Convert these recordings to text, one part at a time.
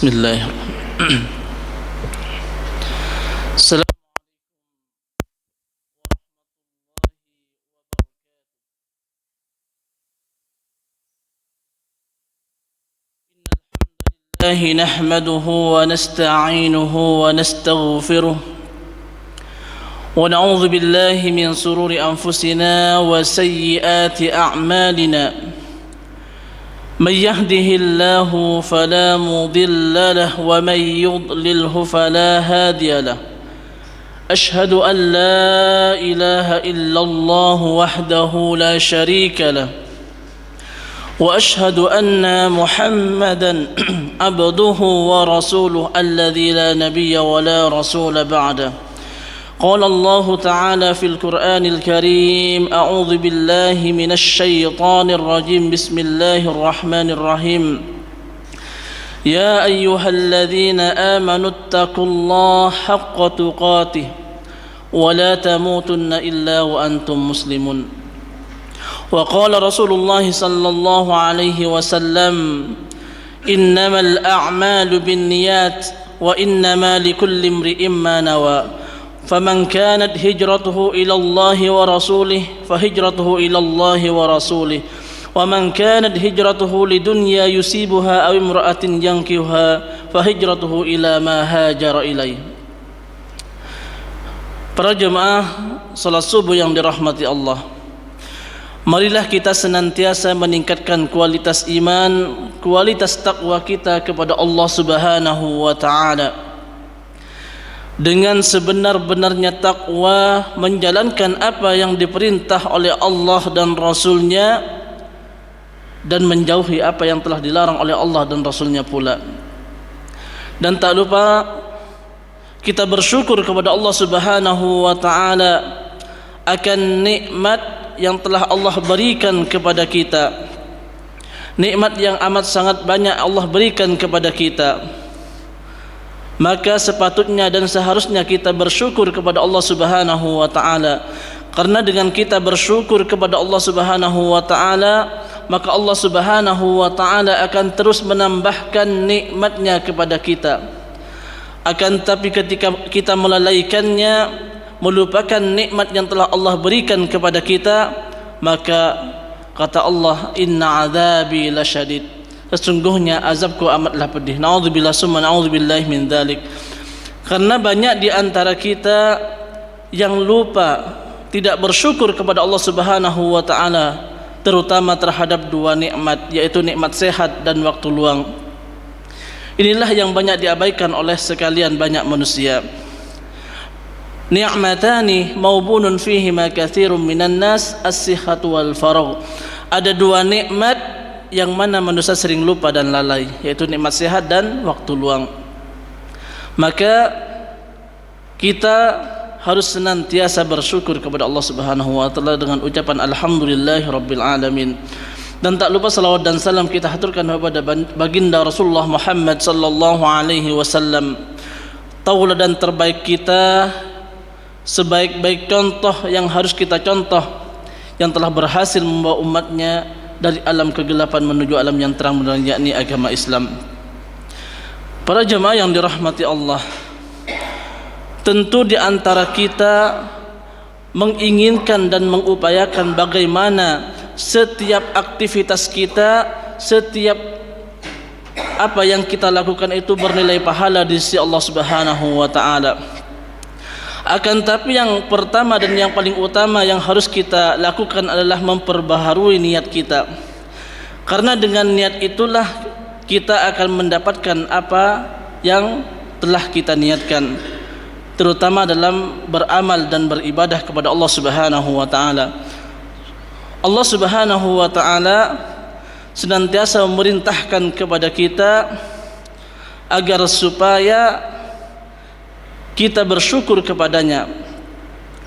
Bismillahirrahmanirrahim. Assalamualaikum warahmatullahi nahmaduhu wa nasta'inuhu wa nastaghfiruh wa na'udzu billahi min sururi anfusina wa sayyiati a'malina. من يهده الله فلا مضل له ومن يضلله فلا هادي له أشهد أن لا إله إلا الله وحده لا شريك له وأشهد أن محمدا عبده ورسوله الذي لا نبي ولا رسول بعده. قال الله تعالى في القرآن الكريم أعوذ بالله من الشيطان الرجيم بسم الله الرحمن الرحيم يا أيها الذين آمنوا اتقوا الله حق تقاته ولا تموتن إلا وأنتم مسلمون. وقال رسول الله صلى الله عليه وسلم إنما الأعمال بالنيات وإنما لكل امرئ ما نوى. فمن كانت هجرته إلى الله ورسوله فهجرته إلى الله ورسوله ومن كانت هجرته لدنيا يصيبها أو امرأة ينكحها فهجرته إلى ما هاجر إليه. Para jemaah salat subuh yang dirahmati Allah, marilah kita senantiasa meningkatkan kualitas iman, kualitas takwa kita kepada Allah Subhanahu wa ta'ala. Dengan sebenar-benarnya takwa, menjalankan apa yang diperintah oleh Allah dan Rasulnya, dan menjauhi apa yang telah dilarang oleh Allah dan Rasulnya pula. Dan tak lupa kita bersyukur kepada Allah Subhanahu wa ta'ala akan nikmat yang telah Allah berikan kepada kita. Nikmat yang amat sangat banyak Allah berikan kepada kita. Maka sepatutnya dan seharusnya kita bersyukur kepada Allah Subhanahu wa ta'ala. Karena dengan kita bersyukur kepada Allah Subhanahu wa ta'ala, maka Allah Subhanahu wa ta'ala akan terus menambahkan nikmatnya kepada kita. Akan tapi ketika kita melalaikannya, melupakan nikmat yang telah Allah berikan kepada kita, maka kata Allah, inna azabi lasyadid, sesungguhnya azabku amatlah pedih. Na'udzubillah summa na'udzubillah min dzalik. Karena banyak di antara kita yang lupa, tidak bersyukur kepada Allah Subhanahu wa ta'ala, terutama terhadap dua nikmat, yaitu nikmat sehat dan waktu luang. Inilah yang banyak diabaikan oleh sekalian banyak manusia. Ni'matani maubunun fihima katsirun minan nas, as-sihhatu wal faragh. Ada dua nikmat yang mana manusia sering lupa dan lalai, yaitu nikmat sehat dan waktu luang. Maka kita harus senantiasa bersyukur kepada Allah Subhanahu wa ta'ala dengan ucapan alhamdulillahirabbil alamin. Dan tak lupa salawat dan salam kita haturkan kepada baginda Rasulullah Muhammad sallallahu alaihi wasallam, tauladan terbaik kita, sebaik-baik contoh yang harus kita contoh, yang telah berhasil membawa umatnya dari alam kegelapan menuju alam yang terang benderang, yakni agama Islam. Para jemaah yang dirahmati Allah, tentu di antara kita menginginkan dan mengupayakan bagaimana setiap aktivitas kita, setiap apa yang kita lakukan itu bernilai pahala di sisi Allah Subhanahu wa ta'ala. Akan tapi yang pertama dan yang paling utama yang harus kita lakukan adalah memperbaharui niat kita. Karena dengan niat itulah kita akan mendapatkan apa yang telah kita niatkan, terutama dalam beramal dan beribadah kepada Allah Subhanahu wa ta'ala. Allah Subhanahu wa ta'ala senantiasa memerintahkan kepada kita agar supaya kita bersyukur kepadanya.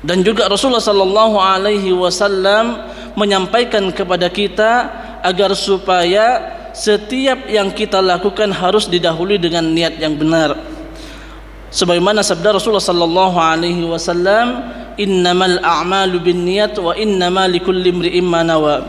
Dan juga Rasulullah sallallahu alaihi wasallam menyampaikan kepada kita agar supaya setiap yang kita lakukan harus didahului dengan niat yang benar. Sebagaimana sabda Rasulullah sallallahu alaihi wasallam, innamal a'malu binniyat wa innamal likulli imri'in ma nawa.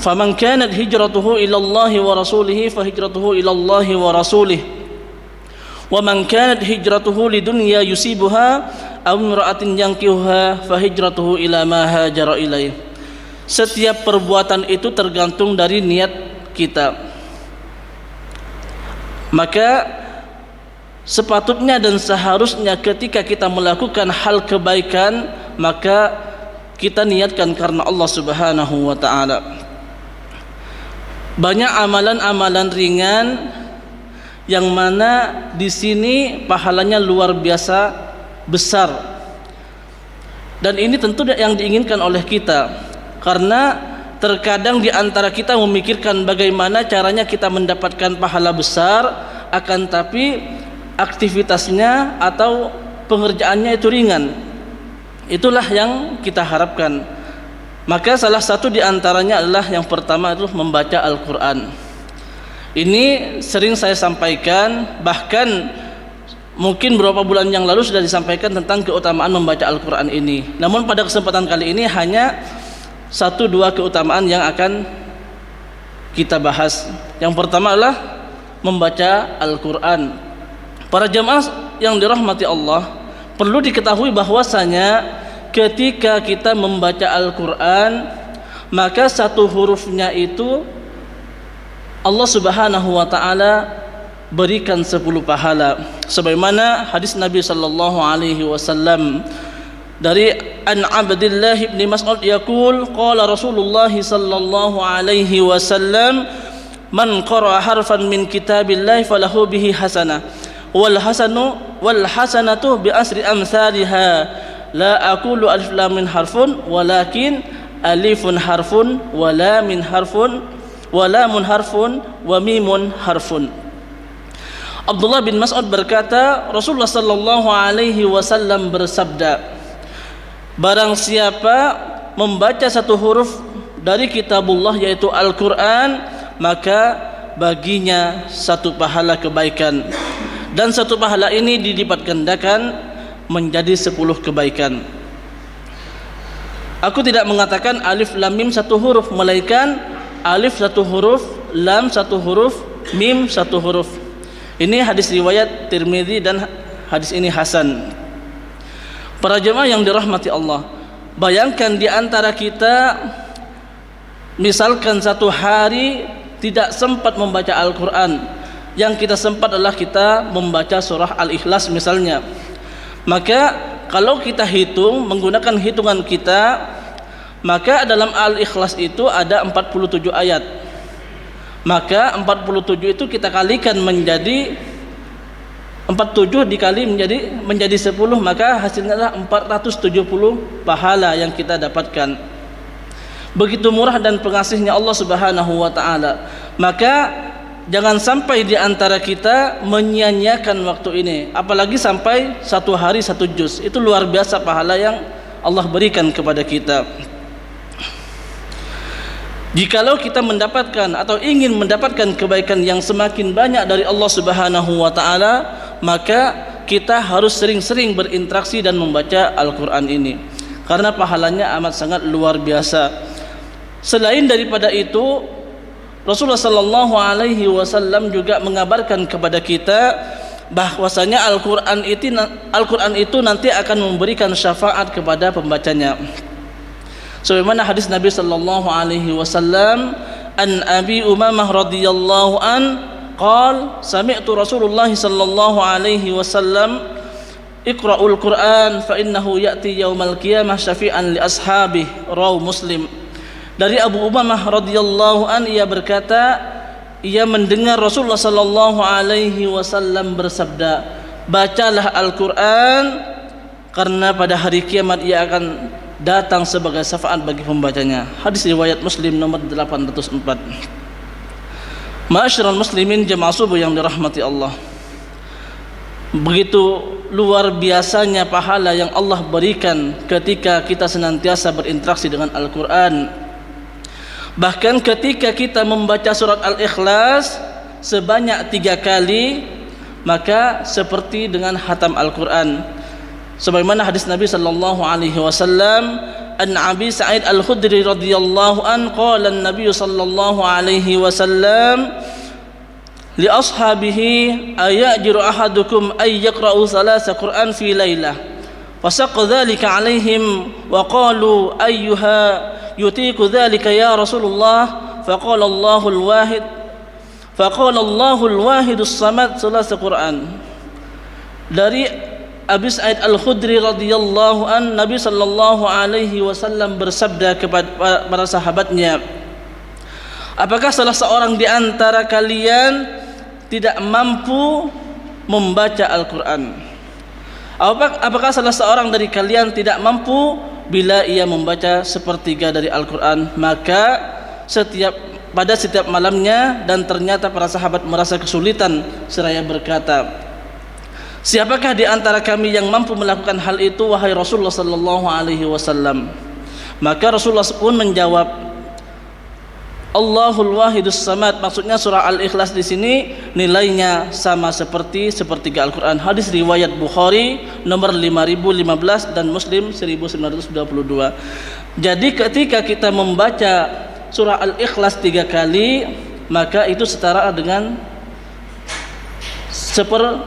faman kanat hijratuhu ila Allah wa rasulih fa hijratuhu ila Allah wa rasulih wa man kanat hijratuhu lidunya yusibuha aw imra'atin yankihuha fa hijratuhu ila ma hajara ilaih. Setiap perbuatan itu tergantung dari niat kita. Maka sepatutnya dan seharusnya ketika kita melakukan hal kebaikan, maka kita niatkan karena Allah Subhanahu wa taala. Banyak amalan-amalan ringan yang mana di sini pahalanya luar biasa besar. Dan ini tentu yang diinginkan oleh kita, karena terkadang di antara kita memikirkan bagaimana caranya kita mendapatkan pahala besar, akan tapi aktivitasnya atau pengerjaannya itu ringan. Itulah yang kita harapkan. Maka salah satu di antaranya adalah yang pertama itu membaca Al-Quran. Ini sering saya sampaikan, bahkan mungkin beberapa bulan yang lalu sudah disampaikan tentang keutamaan membaca Al-Quran ini. Namun pada kesempatan kali ini hanya 1-2 keutamaan yang akan kita bahas. Yang pertama adalah membaca Al-Quran. Para jamaah yang dirahmati Allah, perlu diketahui bahwasanya ketika kita membaca Al-Quran, maka satu hurufnya itu Allah Subhanahu wa taala berikan 10 pahala. Sebagaimana hadis Nabi sallallahu alaihi wasallam dari An Abdullah bin Mas'ud yaqul qala Rasulullah sallallahu alaihi wasallam man qara'a harfan min kitabillahi falahu bihi hasanah wal hasanatu bi asri amsalha la aqulu alif lam min harfun walakin alifun harfun wa lamun harfun wa lamun harfun wa mimun harfun. Abdullah bin Mas'ud berkata, Rasulullah sallallahu alaihi wasallam bersabda, barang siapa membaca satu huruf dari kitabullah yaitu Al-Quran, maka baginya satu pahala kebaikan, dan satu pahala ini dilipat gandakan menjadi 10 kebaikan. Aku tidak mengatakan alif lam mim satu huruf, melainkan alif satu huruf, lam satu huruf, mim satu huruf. Ini hadis riwayat Tirmidzi dan hadis ini hasan. Para jemaah yang dirahmati Allah, bayangkan di antara kita misalkan satu hari tidak sempat membaca Al-Quran, yang kita sempat adalah kita membaca surah Al-Ikhlas misalnya. Maka kalau kita hitung menggunakan hitungan kita, maka dalam Al-Ikhlas itu ada 47 ayat. Maka 47 itu kita kalikan menjadi 47 dikali menjadi 10, maka hasilnya adalah 470 pahala yang kita dapatkan. Begitu murah dan pengasihnya Allah Subhanahu wa taala. Maka jangan sampai di antara kita menyia-nyiakan waktu ini, apalagi sampai satu hari satu juz. Itu luar biasa pahala yang Allah berikan kepada kita. Jikalau kita mendapatkan atau ingin mendapatkan kebaikan yang semakin banyak dari Allah Subhanahu wa taala, maka kita harus sering-sering berinteraksi dan membaca Al-Quran ini, karena pahalanya amat sangat luar biasa. Selain daripada itu, Rasulullah sallallahu alaihi wasallam juga mengabarkan kepada kita bahwasanya Al-Quran itu nanti akan memberikan syafaat kepada pembacanya. Sebagaimana hadis Nabi sallallahu alaihi wasallam, an Abi Umamah radhiyallahu an qala sami'tu Rasulullah sallallahu alaihi wasallam iqra'ul Qur'an fa innahu ya'ti yaumal qiyamah syafi'an li ashabihi, rawahu Muslim. Dari Abu Umamah radhiyallahu an, ia berkata, ia mendengar Rasulullah sallallahu alaihi wasallam bersabda, bacalah Al-Quran karena pada hari kiamat ia akan datang sebagai syafaat bagi pembacanya. Hadis riwayat Muslim nomor 804. Ma'asyiral muslimin jemaah subuh yang dirahmati Allah, begitu luar biasanya pahala yang Allah berikan ketika kita senantiasa berinteraksi dengan Al-Quran. Bahkan ketika kita membaca surat Al-Ikhlas sebanyak 3 kali, maka seperti dengan hatam Al-Quran. Sebagaimana hadis Nabi sallallahu alaihi wasallam, an Abi Sa'id Al-Khudri radhiyallahu an qala an-nabiy sallallahu alaihi wasallam li ashabihi ayajiru ahadukum ay yaqra'u thalatha Qur'an fi lailah fasaqqa dhalika alaihim wa qalu ayyuha yutiku dhalika ya Rasulullah faqala Allahul wahidus samad thalatha Qur'an. Dari Abi Sa'id Al-Khudri radhiyallahu an, Nabi sallallahu alaihi wasallam bersabda kepada para sahabatnya, apakah salah seorang di antara kalian tidak mampu membaca Al-Qur'an? Apakah salah seorang dari kalian tidak mampu bila ia membaca sepertiga dari Al-Qur'an? Maka pada setiap malamnya, dan ternyata para sahabat merasa kesulitan seraya berkata, siapakah di antara kami yang mampu melakukan hal itu wahai Rasulullah sallallahu alaihi wasallam? Maka Rasulullah pun menjawab, Allahul wahidus samad. Maksudnya surah Al-Ikhlas di sini nilainya sama seperti sepertiga Al-Qur'an. Hadis riwayat Bukhari nomor 5015 dan Muslim 1922. Jadi ketika kita membaca surah Al-Ikhlas 3 kali, maka itu setara dengan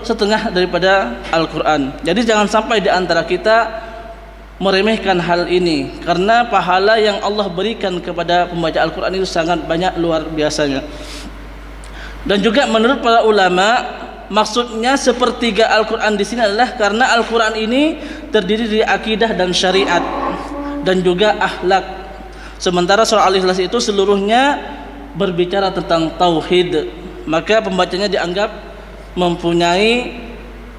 setengah daripada Al-Quran. Jadi jangan sampai di antara kita meremehkan hal ini, karena pahala yang Allah berikan kepada pembaca Al-Quran itu sangat banyak, luar biasanya. Dan juga menurut para ulama, maksudnya sepertiga Al-Quran di sini adalah karena Al-Quran ini terdiri dari akidah dan syariat dan juga akhlak. Sementara surah Al-Ikhlas itu seluruhnya berbicara tentang tauhid, maka pembacanya dianggap mempunyai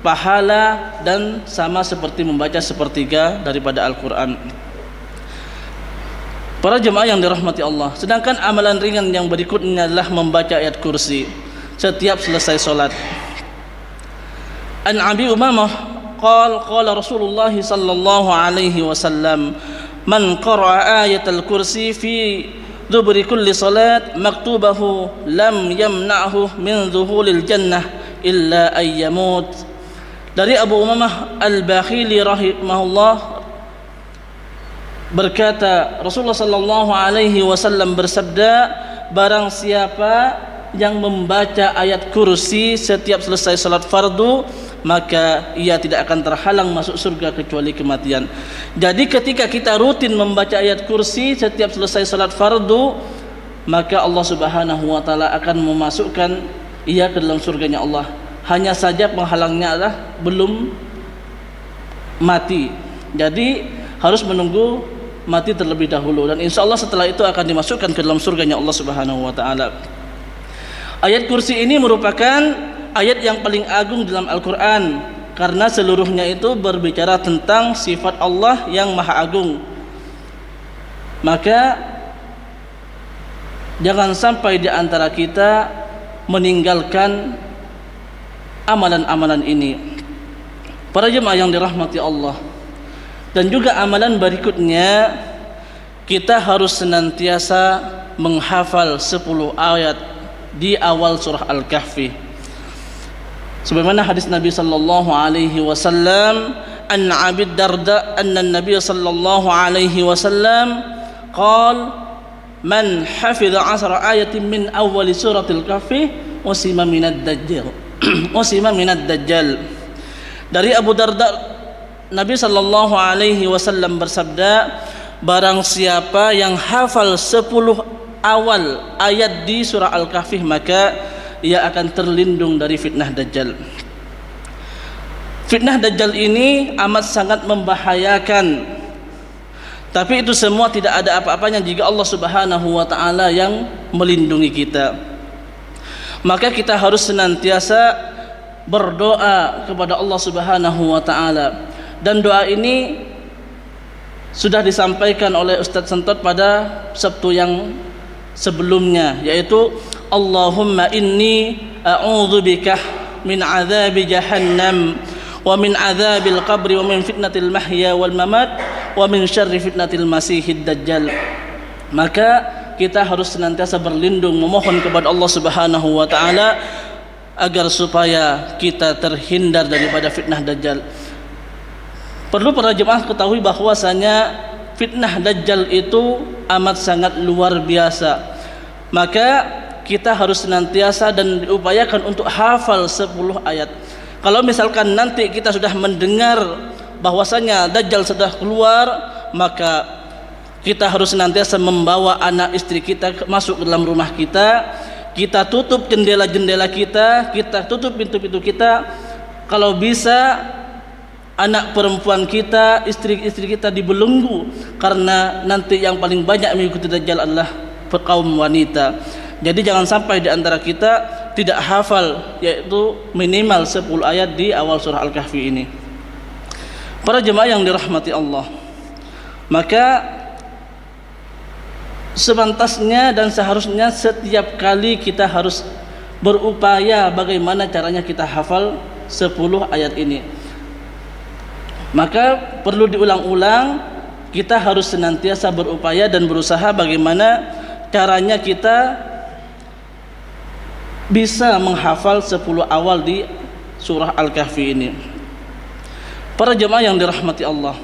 pahala dan sama seperti membaca sepertiga daripada Al-Quran. Para jemaah yang dirahmati Allah, sedangkan amalan ringan yang berikutnya adalah membaca ayat kursi setiap selesai solat. An Abi Umamah qala Rasulullah sallallahu alaihi wasallam, man qara'a ayatal kursi fi duburi kulli salat maktubahu lam yamna'hu min dhuhulil jannah illa ayyamut. Dari Abu Umamah Al-Bakhili rahimahullah berkata, Rasulullah sallallahu alaihi wasallam bersabda, barang siapa yang membaca ayat kursi setiap selesai salat fardu, maka ia tidak akan terhalang masuk surga kecuali kematian. Jadi ketika kita rutin membaca ayat kursi setiap selesai salat fardu, maka Allah Subhanahu wa taala akan memasukkan ia ke dalam surganya Allah. Hanya saja penghalangnya adalah belum mati. Jadi harus menunggu mati terlebih dahulu, dan insya Allah setelah itu akan dimasukkan ke dalam surganya Allah Subhanahu wa taala. Ayat kursi ini merupakan ayat yang paling agung dalam Al-Quran, karena seluruhnya itu berbicara tentang sifat Allah yang maha agung. Maka jangan sampai di antara kita meninggalkan amalan-amalan ini. Para jemaah yang dirahmati Allah, dan juga amalan berikutnya, kita harus senantiasa menghafal 10 ayat di awal surah Al-Kahfi. Sebagaimana hadis Nabi sallallahu alaihi wasallam, an Abi Darda anna Nabi sallallahu alaihi wasallam qala man hafidha 10 ayatin min awal suratil Kahfi usima minad dajjal. Usima minad dajjal. Dari Abu Darda, Nabi sallallahu alaihi wasallam bersabda, barang siapa yang hafal 10 awal ayat di surah Al-Kahfi, maka ia akan terlindung dari fitnah dajjal. Fitnah dajjal ini amat sangat membahayakan, tapi itu semua tidak ada apa-apanya jika Allah Subhanahu wa taala yang melindungi kita. Maka kita harus senantiasa berdoa kepada Allah Subhanahu wa taala, dan doa ini sudah disampaikan oleh Ustadz Sentot pada Sabtu yang sebelumnya, yaitu Allahumma inni a'udzubika min azabi jahannam wa min azabil qabri wa min fitnatil mahya wal mamat wa min syarri fitnatil masihid dajjal. Maka kita harus senantiasa berlindung, memohon kepada Allah Subhanahu wa taala agar supaya kita terhindar daripada fitnah dajjal. Perlu para jemaah ketahui bahwasanya fitnah Dajjal itu amat sangat luar biasa. Maka kita harus senantiasa dan diupayakan untuk hafal 10 ayat. Kalau misalkan nanti kita sudah mendengar bahwasanya Dajjal sudah keluar, maka kita harus senantiasa membawa anak istri kita masuk ke dalam rumah kita. Kita tutup jendela-jendela kita, kita tutup pintu-pintu kita. Kalau bisa anak perempuan kita, istri-istri kita dibelenggu, karena nanti yang paling banyak mengikuti Dajjal adalah kaum wanita. Jadi jangan sampai di antara kita tidak hafal, yaitu minimal 10 ayat di awal surah Al-Kahfi ini. Para jemaah yang dirahmati Allah, maka sepantasnya dan seharusnya setiap kali kita harus berupaya bagaimana caranya kita hafal 10 ayat ini. Maka perlu diulang-ulang, kita harus senantiasa berupaya dan berusaha bagaimana caranya kita bisa menghafal 10 awal di surah Al-Kahfi ini. Para jemaah yang dirahmati Allah,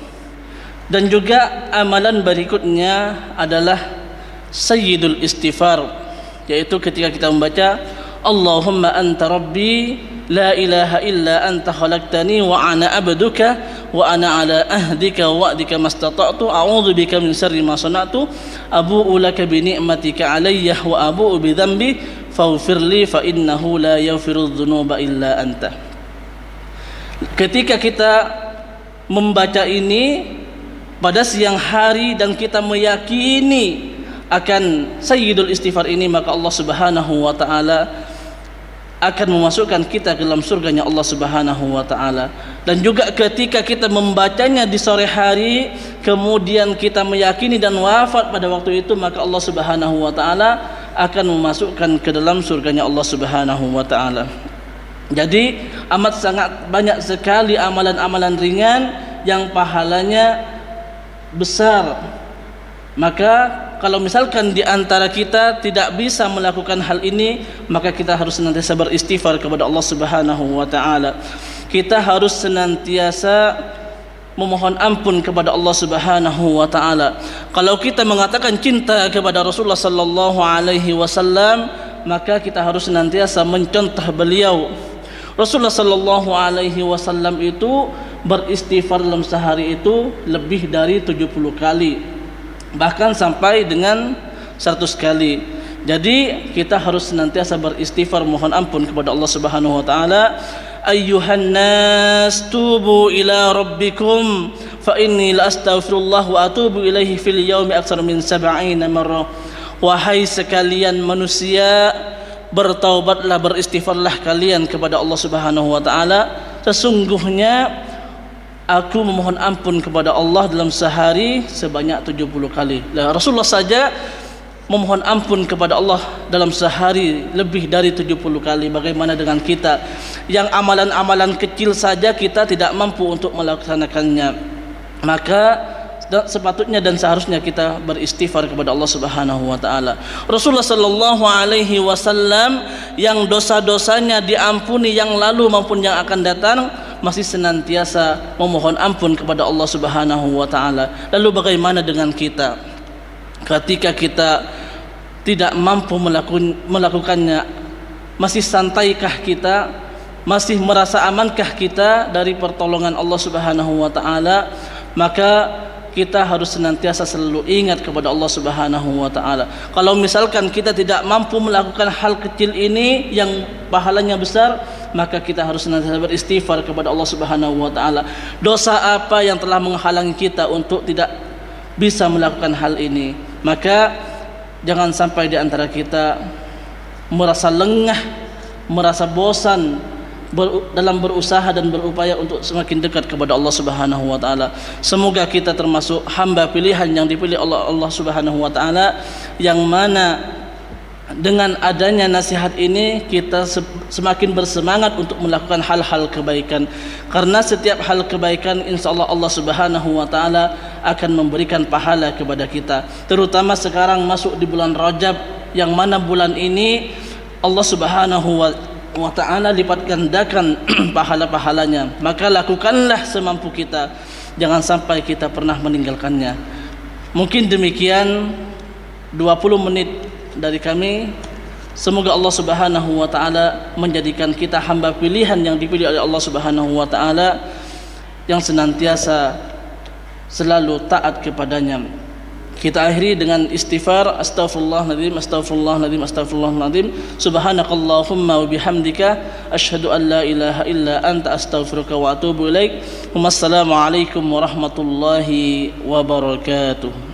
dan juga amalan berikutnya adalah Sayyidul Istighfar, yaitu ketika kita membaca Allahumma anta rabbi la ilaha illa anta khalaqtani wa ana abduka wa ana ala ahdika wa wa'dika mastata'tu a'udzu bika min syarri ma sana'tu abu'u laka bi ni'matika alayya wa abu'u bi dhanbi faghfirli fa innahu la yaghfiru dzunuba illa anta. Ketika kita membaca ini pada siang hari dan kita meyakini akan Sayyidul Istighfar ini, maka Allah Subhanahu wa taala akan memasukkan kita ke dalam surganya Allah Subhanahu wa taala. Dan juga ketika kita membacanya di sore hari kemudian kita meyakini dan wafat pada waktu itu, maka Allah Subhanahu wa taala akan memasukkan ke dalam surganya Allah Subhanahu wa taala. Jadi amat sangat banyak sekali amalan-amalan ringan yang pahalanya besar. Maka kalau misalkan di antara kita tidak bisa melakukan hal ini, maka kita harus senantiasa beristighfar kepada Allah Subhanahu wa taala. Kita harus senantiasa memohon ampun kepada Allah Subhanahu wa taala. Kalau kita mengatakan cinta kepada Rasulullah sallallahu alaihi wasallam, maka kita harus senantiasa mencontoh beliau. Rasulullah sallallahu alaihi wasallam itu beristighfar dalam sehari itu lebih dari 70 kali, bahkan sampai dengan 100 kali. Jadi kita harus senantiasa beristighfar, mohon ampun kepada Allah Subhanahu wa taala. Ayyuhan nas tubu ila rabbikum fa inni la astaghfirullah wa atubu ilaihi fil yaumi aktsar min 70 marrah. Wahai sekalian manusia, bertaubatlah, beristighfarlah kalian kepada Allah Subhanahu wa taala. Sesungguhnya aku memohon ampun kepada Allah dalam sehari sebanyak 70 kali. Rasulullah saja memohon ampun kepada Allah dalam sehari lebih dari 70 kali. Bagaimana dengan kita yang amalan-amalan kecil saja kita tidak mampu untuk melaksanakannya? Maka sepatutnya dan seharusnya kita beristighfar kepada Allah Subhanahu wa taala. Rasulullah sallallahu alaihi wasallam yang dosa-dosanya diampuni yang lalu maupun yang akan datang masih senantiasa memohon ampun kepada Allah Subhanahu wa taala. Lalu bagaimana dengan kita? Ketika kita tidak mampu melakukannya, masih santaikah kita? Masih merasa amankah kita dari pertolongan Allah Subhanahu wa taala? Maka kita harus senantiasa selalu ingat kepada Allah Subhanahu wa taala. Kalau misalkan kita tidak mampu melakukan hal kecil ini yang pahalanya besar, maka kita harus senantiasa beristighfar kepada Allah Subhanahu wa taala. Dosa apa yang telah menghalangi kita untuk tidak bisa melakukan hal ini? Maka jangan sampai di antara kita merasa lengah, merasa bosan dalam berusaha dan berupaya untuk semakin dekat kepada Allah Subhanahu wa taala. Semoga kita termasuk hamba pilihan yang dipilih Allah Subhanahu wa taala, yang mana dengan adanya nasihat ini kita semakin bersemangat untuk melakukan hal-hal kebaikan, karena setiap hal kebaikan insyaallah Allah Subhanahu wa taala akan memberikan pahala kepada kita. Terutama sekarang masuk di bulan Rajab, yang mana bulan ini Allah Subhanahu wa ta'ala lipat gandakan pahala-pahalanya. Maka lakukanlah semampu kita, jangan sampai kita pernah meninggalkannya. Mungkin demikian 20 menit dari kami. Semoga Allah Subhanahu wa taala menjadikan kita hamba pilihan yang dipilih oleh Allah Subhanahu wa taala, yang senantiasa selalu taat kepadanya. Kita akhiri dengan istighfar, astaghfirullahaladzim, astaghfirullahaladzim, astaghfirullahaladzim. Subhanakallahumma wa bihamdika asyhadu an la ilaha illa anta astaghfiruka wa atubu ilaik. Wassalamu alaikum warahmatullahi wabarakatuh.